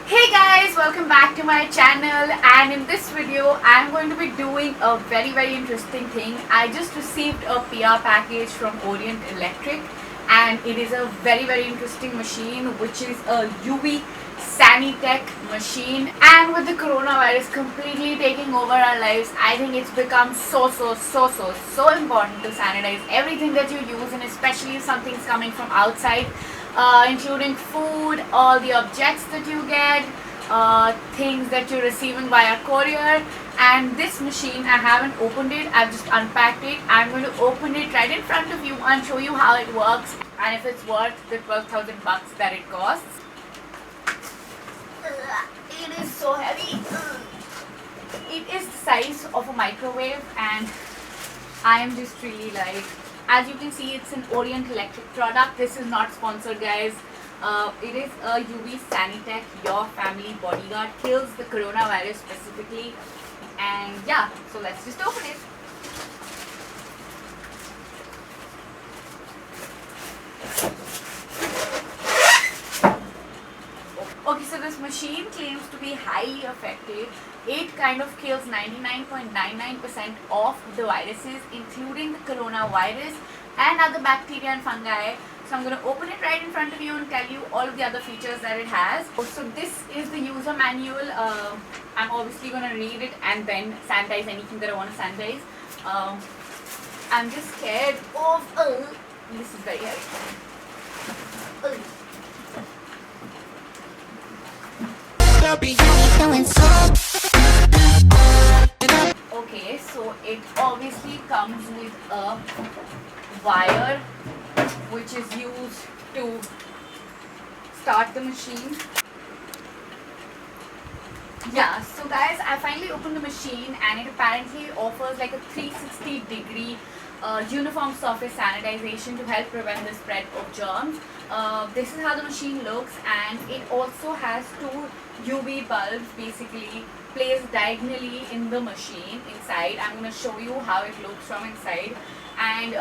Hey guys, welcome back to my channel, and in this video I'm going to be doing a very interesting thing. I just received a PR package from Orient Electric, and it is a very interesting machine, which is a UV Sanitech machine. And with the coronavirus completely taking over our lives, I think it's become so important to sanitize everything that you use, and especially if something's coming from outside, including food, all the objects that you get, things that you're receiving via courier. And this machine, I haven't opened it, I've just unpacked it. I'm going to open it right in front of you and show you how it works and if it's worth the 12,000 bucks that it costs. It is so heavy. It is the size of a microwave, and I am just really like, as you can see, it's an Orient Electric product. This is not sponsored, guys. It is a UV Sanitech, your family bodyguard, kills the coronavirus specifically. And yeah, so let's just open it. Okay, so this machine claims to be highly effective. It kind of kills 99.99% of the viruses, including the coronavirus and other bacteria and fungi. So I'm going to open it right in front of you and tell you all of the other features that it has. So this is the user manual. I'm obviously going to read it and then sanitize anything that I want to sanitize. I'm just scared of, this is very heavy. Okay, so it obviously comes with a wire which is used to start the machine. Yeah, so guys, I finally opened the machine, and it apparently offers like a 360-degree uniform surface sanitization to help prevent the spread of germs. This is how the machine looks, and it also has two UV bulbs basically placed diagonally in the machine inside. I'm going to show you how it looks from inside. And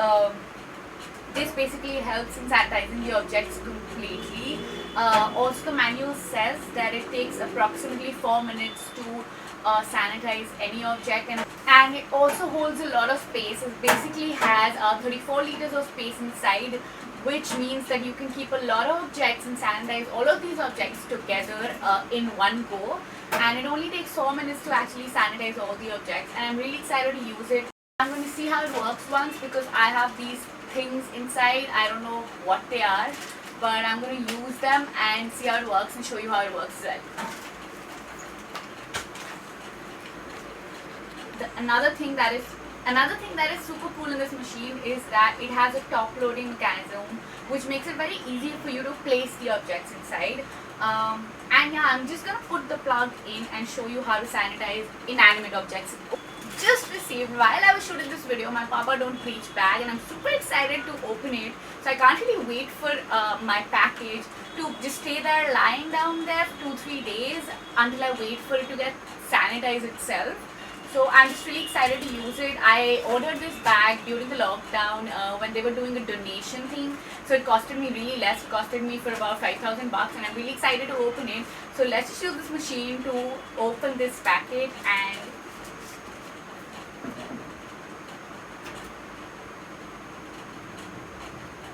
this basically helps in sanitizing the objects completely. Also, the manual says that it takes approximately 4 minutes to sanitize any object, and it also holds a lot of space. It basically has 34 liters of space inside, which means that you can keep a lot of objects and sanitize all of these objects together in one go. And it only takes 4 minutes to actually sanitize all the objects, and I'm really excited to use it. I'm going to see how it works once, because I have these things inside. I don't know what they are, but I'm going to use them and see how it works and show you how it works as well. Another thing that is super cool in this machine is that it has a top loading mechanism, which makes it very easy for you to place the objects inside. And yeah, I'm just gonna put the plug in and show you how to sanitize inanimate objects. Just received while I was shooting this video my Papa Don't Preach bag, and I'm super excited to open it. So I can't really wait for my package to just stay there lying down there for 2-3 days until I wait for it to get sanitized itself. So I'm just really excited to use it. I ordered this bag during the lockdown when they were doing a donation thing. So it costed me really less. It costed me for about 5,000 bucks, and I'm really excited to open it. So let's just use this machine to open this packet. And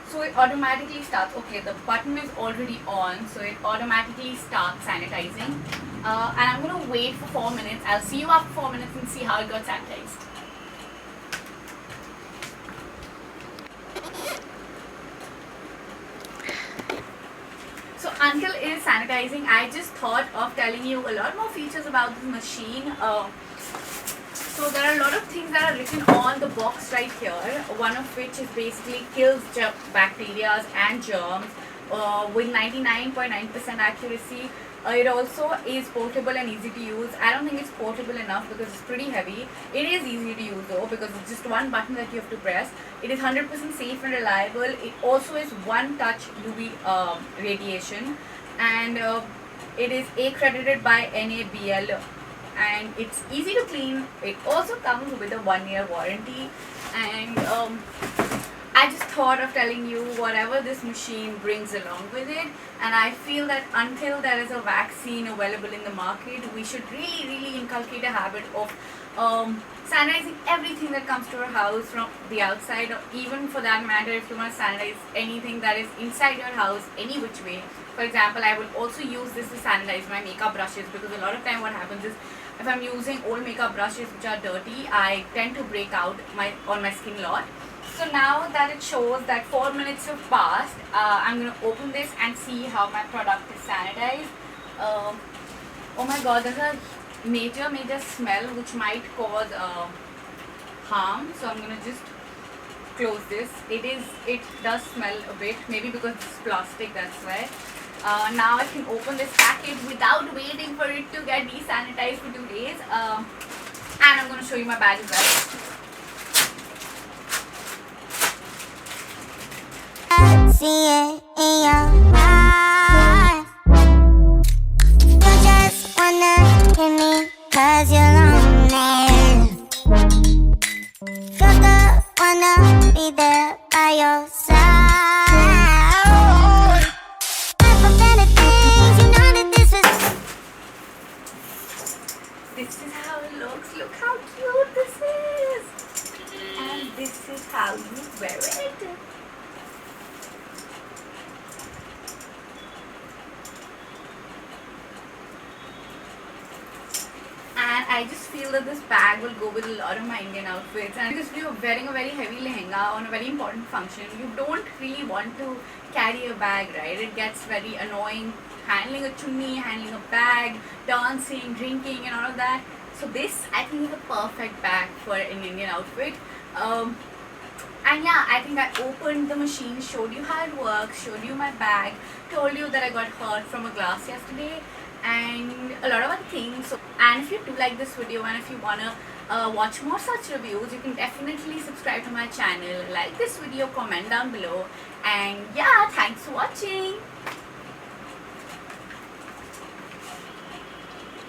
so it automatically starts. Okay, the button is already on, so it automatically starts sanitizing. And I'm going to wait for 4 minutes. I'll see you after 4 minutes and see how it got sanitized. So until it is sanitizing, I just thought of telling you a lot more features about this machine. So there are a lot of things that are written on the box right here, one of which is basically kills bacteria and germs with 99.9% accuracy. It also is portable and easy to use. I don't think it's portable enough because it's pretty heavy. It is easy to use though, because it's just one button that you have to press. It is 100% safe and reliable. It also is one touch UV radiation, and it is accredited by NABL, and it's easy to clean. It also comes with a 1-year warranty, and I just thought of telling you whatever this machine brings along with it, and I feel that until there is a vaccine available in the market, we should really inculcate a habit of sanitizing everything that comes to our house from the outside, or even for that matter, if you want to sanitize anything that is inside your house, any which way. For example, I will also use this to sanitize my makeup brushes, because a lot of time what happens is, if I'm using old makeup brushes which are dirty, I tend to break out on my skin a lot. So now that it shows that 4 minutes have passed, I'm going to open this and see how my product is sanitized. Oh my god, there's a major smell which might cause harm. So I'm going to just close this. It does smell a bit, maybe because it's plastic, that's why. Now I can open this package without waiting for it to get desanitized for 2 days. And I'm going to show you my bag as well. See it in your eyes. You just wanna hit me 'cause you're lonely. Feel good, wanna be there by your side. Life for better things, you know that this is how it looks. Look how cute this is. And this is how you wear it. And I just feel that this bag will go with a lot of my Indian outfits, and because we are wearing a very heavy lehenga on a very important function, you don't really want to carry a bag, right? It gets very annoying handling a chunni, handling a bag, dancing, drinking and all of that. So this, I think, is a perfect bag for an Indian outfit. And yeah, I think I opened the machine, showed you how it works, showed you my bag, told you that I got hurt from a glass yesterday, and a lot of other things. So, and if you do like this video, and if you wanna watch more such reviews, you can definitely subscribe to my channel, like this video, comment down below, and yeah, thanks for watching.